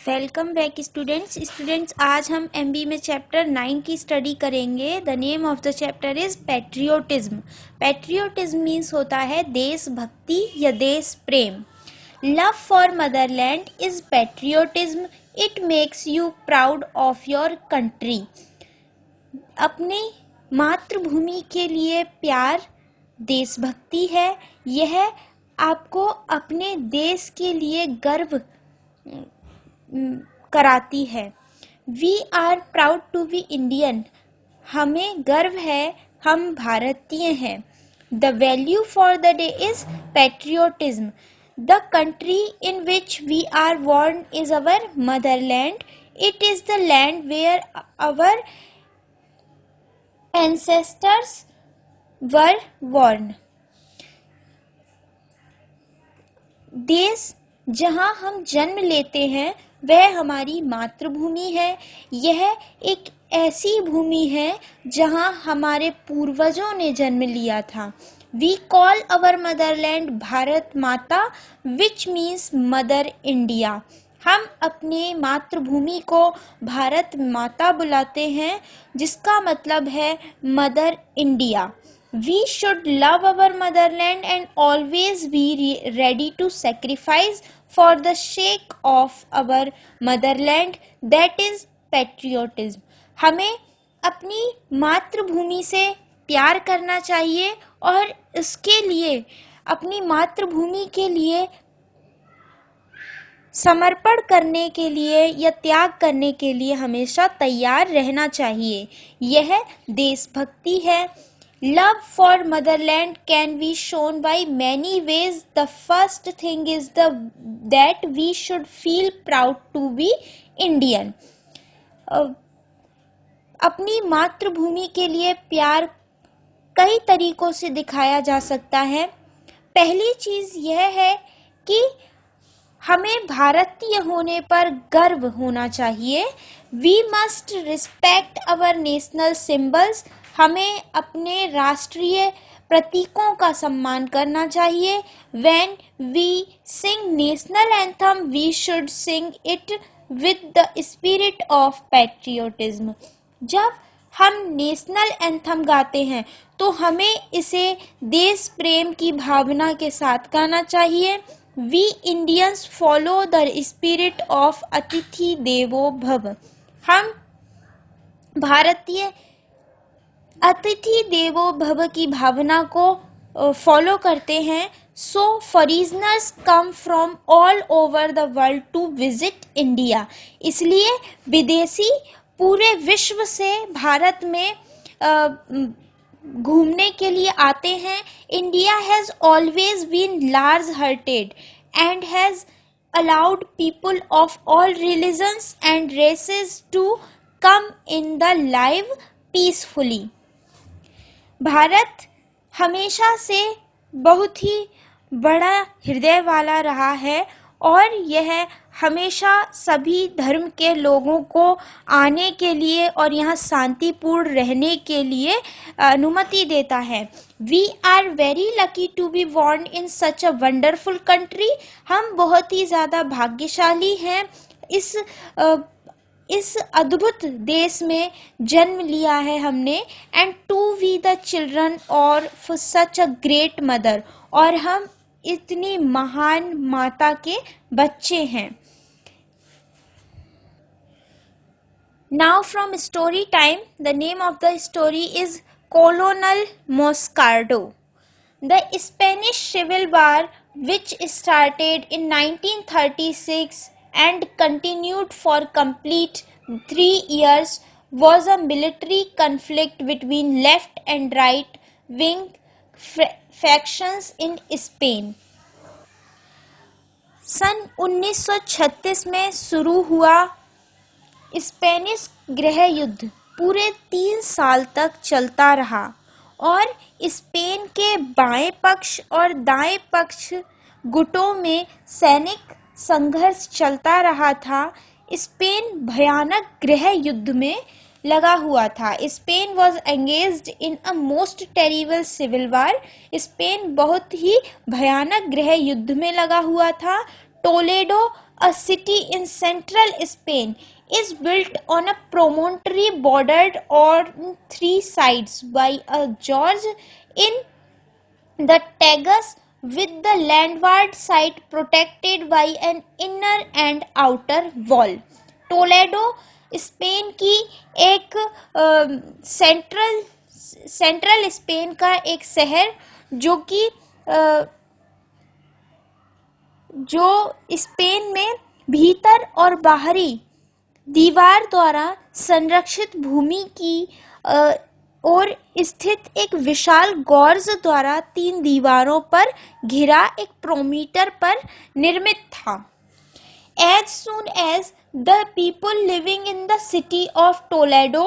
Welcome back students आज हम MB में चैप्टर 9 की स्टडी करेंगे। The name of the chapter is patriotism. Patriotism means होता है देशभक्ति या देश प्रेम। Love for motherland is patriotism. It makes you proud of your country. अपनी मातृभूमि के लिए प्यार देशभक्ति है। यह आपको अपने देश के लिए गर्व कराती है। We are proud to be Indian. हमें गर्व है, हम भारतीय हैं। The value for the day is patriotism. The country in which we are born is our motherland. It is the land where our ancestors were born। देश जहाँ हम जन्म लेते हैं वह हमारी मातृभूमि है। यह एक ऐसी भूमि है जहाँ हमारे पूर्वजों ने जन्म लिया था। We call our motherland Bharat Mata which means mother India. हम अपने मातृभूमि को भारत माता बुलाते हैं जिसका मतलब है mother India. We should love our motherland and always be ready to sacrifice for the sake of our motherland. That is patriotism. हमें अपनी मातृभूमि से प्यार करना चाहिए और इसके लिए अपनी मातृभूमि के लिए समर्पण करने के लिए या त्याग करने के लिए हमेशा तैयार रहना चाहिए। यह देशभक्ति है। Love for motherland can be shown by many ways. The first thing is that we should feel proud to be Indian. अपनी मातृभूमि के लिए प्यार कई तरीकों से दिखाया जा सकता है। पहली चीज यह है कि हमें भारतीय होने पर गर्व होना चाहिए। We must respect our national symbols. हमें अपने राष्ट्रीय प्रतीकों का सम्मान करना चाहिए। When we sing national anthem, we should sing it with the spirit of patriotism. जब हम नेशनल एंथम गाते हैं तो हमें इसे देश प्रेम की भावना के साथ गाना चाहिए। We Indians follow the spirit of अतिथि देवो भव। हम भारतीय अतिथि देवो भव की भावना को फॉलो करते हैं। So foreigners come from all over the world to visit India. इसलिए विदेशी पूरे विश्व से भारत में घूमने के लिए आते हैं। India has always been large hearted and has allowed people of all religions and races to come in the life peacefully। Bharat हमेशा से बहुत ही बड़ा हृदय वाला रहा है और यह हमेशा सभी धर्म के लोगों को आने के लिए और यहाँ शांतिपूर्ण रहने के लिए अनुमति देता है। We are very lucky to be born in such a wonderful country. हम बहुत ही ज़्यादा भाग्यशाली हैं इस अद्भुत देश में जन्म लिया है हमने। And to we the children और for such a great mother. और हम इतनी महान माता के बच्चे हैं। Now from story time, the name of the story is Colonel Moscardo. The Spanish Civil War, which started in 1936 and continued for complete 3 years, was a military conflict between left and right wing factions in Spain. सन 1936 में शुरू हुआ Spanish गृह युद्ध पूरे 3 साल तक चलता रहा और स्पेन के बाएं पक्ष और दाएं पक्ष गुटों में सैनिक संघर्ष चलता रहा था। स्पेन भयानक गृह युद्ध में लगा हुआ था। Spain was engaged in a most terrible civil war. Spain बहुत ही भयानक गृह युद्ध में लगा हुआ था। Toledo, a city in central Spain, is built on a promontory bordered on three sides by a gorge in the Tagus, with the landward side protected by an inner and outer wall. Toledo Spain की एक central Spain का एक शहर जो कि जो Spain में भीतर और बाहरी दीवार द्वारा संरक्षित भूमि की और स्थित एक विशाल गॉर्ज द्वारा 3 दीवारों पर घिरा एक प्रोमीटर पर निर्मित था. As soon as the people living in the city of Toledo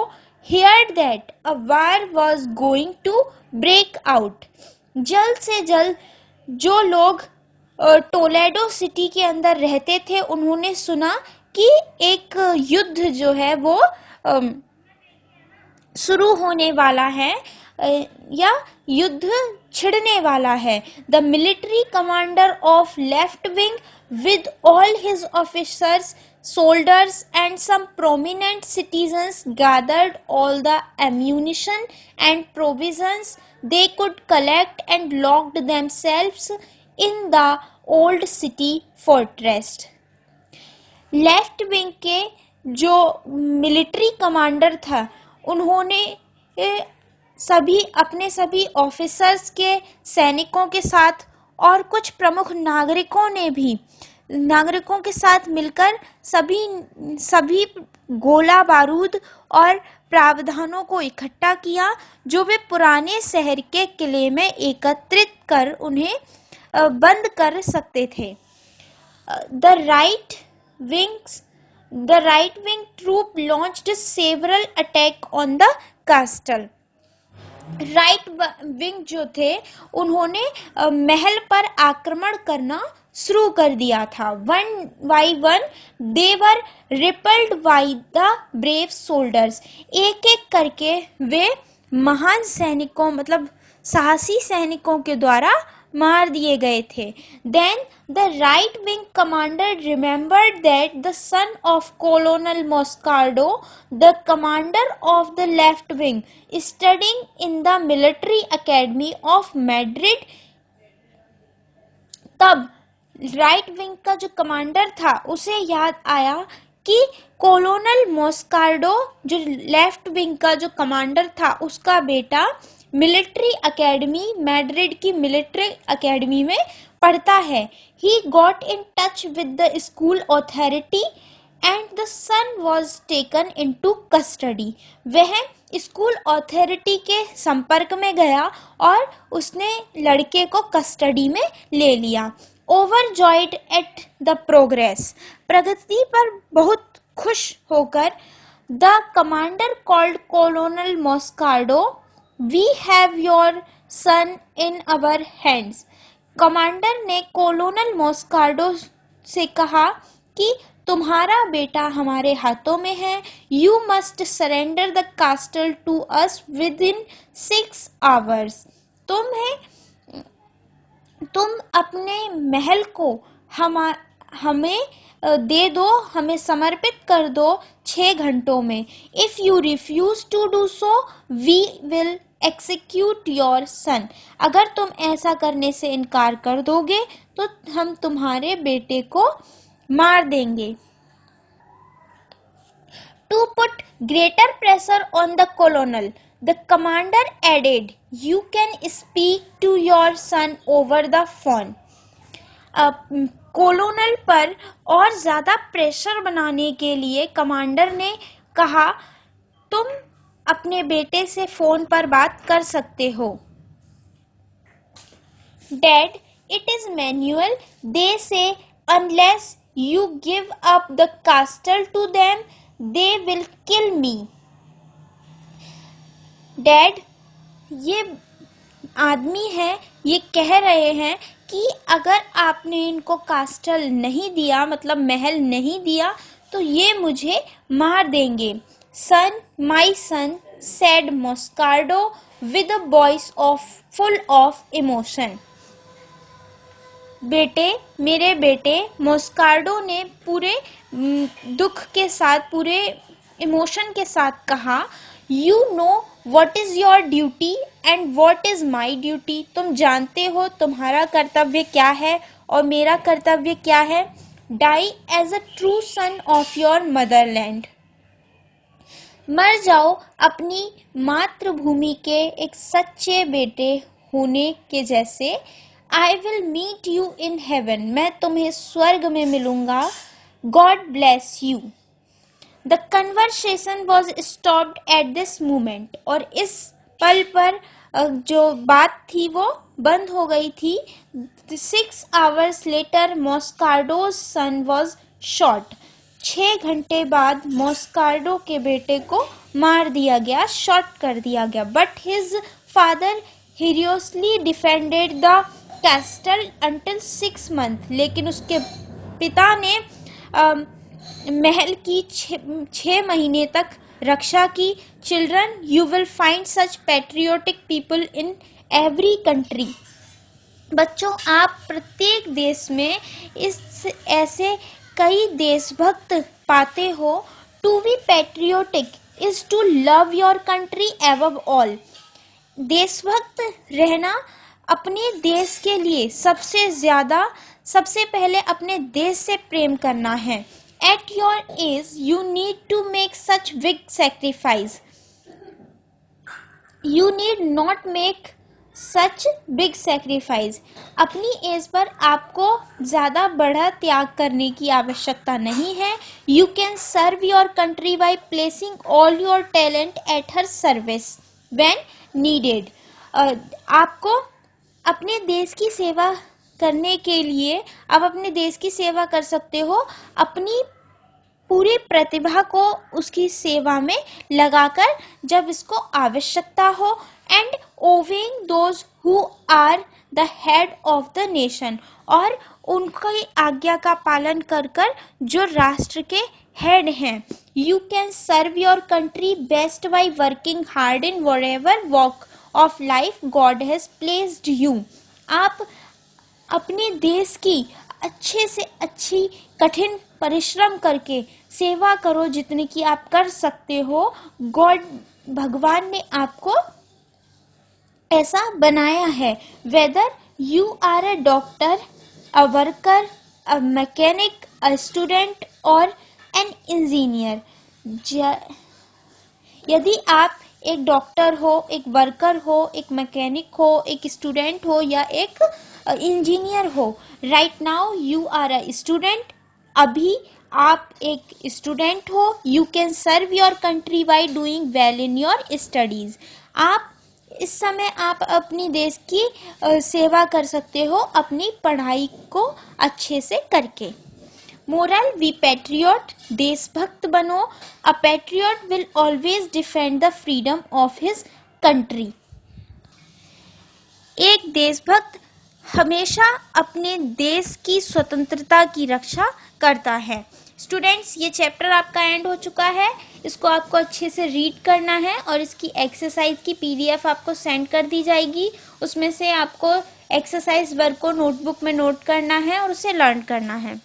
heard that a war was going to break out, जल्द से जल्द जो लोग टोलेडो सिटी के अंदर रहते थे उन्होंने सुना कि एक युद्ध जो है वो शुरू होने वाला है या युद्ध छिड़ने वाला है. The military commander of left wing with all his officers, soldiers and some prominent citizens gathered all the ammunition and provisions they could collect and locked themselves in the old city fortress. Left wing के जो military commander था उन्होंने सभी officers के सैनिकों के साथ और कुछ प्रमुख नागरिकों के साथ मिलकर सभी गोला बारूद और प्रावधानों को इकट्ठा किया जो वे पुराने शहर के किले में एकत्रित कर उन्हें बंद कर सकते थे. The right wing troop launched several attack on the castle. Right wing जो थे उन्होंने महल पर आक्रमण करना शुरू कर दिया था. One by one they were rippled by the brave soldiers. एक एक करके वे महान सैनिकों मतलब साहसी सैनिकों के द्वारा मार दिए गए थे. Then the right wing commander remembered that the son of colonel Moscardo, the commander of the left wing, studying in the military academy of Madrid. तब राइट विंग का जो कमांडर था उसे याद आया कि कोलोनल मॉस्कार्डो जो लेफ्ट विंग का जो कमांडर था उसका बेटा मिलिट्री अकेडमी मैड्रिड की मिलिट्री अकेडमी में पढ़ता है. He got in touch with the school authority and the son was taken into custody. वह स्कूल अथॉरिटी के संपर्क में गया और उसने लड़के को कस्टडी में ले लिया. ओवरजॉयड एट द प्रोग्रेस, प्रगति पर बहुत खुश होकर the commander called colonel Moscardo, we have your son in our hands. Commander ने कोलोनल मॉस्कार्डो से कहा कि तुम्हारा बेटा हमारे हाथों में है. You must surrender the castle to us within 6 hours. तुम अपने महल को हमें दे दो, हमें समर्पित कर दो 6 घंटों में. If you refuse to do so we will execute your son. अगर तुम ऐसा करने से इनकार कर दोगे तो हम तुम्हारे बेटे को मार देंगे. To put greater pressure on the colonel, the commander added, you can speak to your son over the phone. Colonel पर और ज्यादा प्रेशर बनाने के लिए कमांडर ने कहा तुम अपने बेटे से फोन पर बात कर सकते हो. Dad, it is manual. They say unless you give up the castle to them, they will kill me. Dad, ये आदमी है, ये कह रहे हैं कि अगर आपने इनको कास्टल नहीं दिया मतलब महल नहीं दिया तो ये मुझे मार देंगे. Son, my son, said Moscardo with a voice full of emotion. बेटे, मेरे बेटे, मॉस्कार्डो ने पूरे दुख के साथ, पूरे इमोशन के साथ कहा, you know what is your duty and what is my duty. तुम जानते हो तुम्हारा कर्तव्य क्या है और मेरा कर्तव्य क्या है। Die as a true son of your motherland. मर जाओ अपनी मातृभूमि के एक सच्चे बेटे होने के जैसे। I will meet you in heaven. मैं तुम्हें स्वर्ग में मिलूंगा। God bless you. The conversation was stopped at this moment. और इस पल पर जो बात थी वो बंद हो गई थी। 6 hours later Moscardo's son was shot. 6 घंटे बाद मॉस्कार्डो के बेटे को मार दिया गया, शॉट कर दिया गया। But his father heroically defended the castle until 6 months। लेकिन उसके पिता ने महल की 6 महीने तक रक्षा की। Children, you will find such patriotic people in every country. बच्चों, आप प्रत्येक देश में ऐसे कई देशभक्त पाते हो। To be patriotic is to love your country above all. देशभक्त रहना अपने देश के लिए सबसे पहले अपने देश से प्रेम करना है। At your age you need to make such big sacrifice. You need not make such big sacrifice. अपनी एज पर आपको ज्यादा बड़ा त्याग करने की आवश्यकता नहीं है। You can serve your country by placing all your talent at her service when needed. आपको अपने देश की सेवा करने के लिए आप अपने देश की सेवा कर सकते हो, अपनी पूरी प्रतिभा को उसकी सेवा में लगाकर जब इसको आवश्यकता हो। And obeying those who are the head of the nation. और उनकी आज्ञा का पालन कर जो राष्ट्र के हेड हैं। You can serve your country best by working hard in whatever walk of life God has placed you. आप अपने देश की अच्छे से अच्छी कठिन परिश्रम करके सेवा करो जितने की आप कर सकते हो। गॉड, भगवान ने आपको ऐसा बनाया है। Whether you are a doctor, a worker, a mechanic, a student और एन इंजीनियर। यदि आप एक डॉक्टर हो, एक वर्कर हो, एक मैकेनिक हो, एक स्टूडेंट हो या एक इंजीनियर हो, right now you are a student. अभी आप एक स्टूडेंट हो। You can serve your country by doing well in your studies. आप इस समय आप अपनी देश की सेवा कर सकते हो अपनी पढ़ाई को अच्छे से करके। मोरल, वी पैट्रियट, देशभक्त बनो। A patriot will always defend the freedom of his country. एक देशभक्त हमेशा अपने देश की स्वतंत्रता की रक्षा करता है। स्टूडेंट्स, ये चैप्टर आपका एंड हो चुका है। इसको आपको अच्छे से रीड करना है और इसकी एक्सरसाइज की PDF आपको सेंड कर दी जाएगी। उसमें से आपको एक्सरसाइज वर्क को नोटबुक में नोट करना है और उसे लर्न करना है।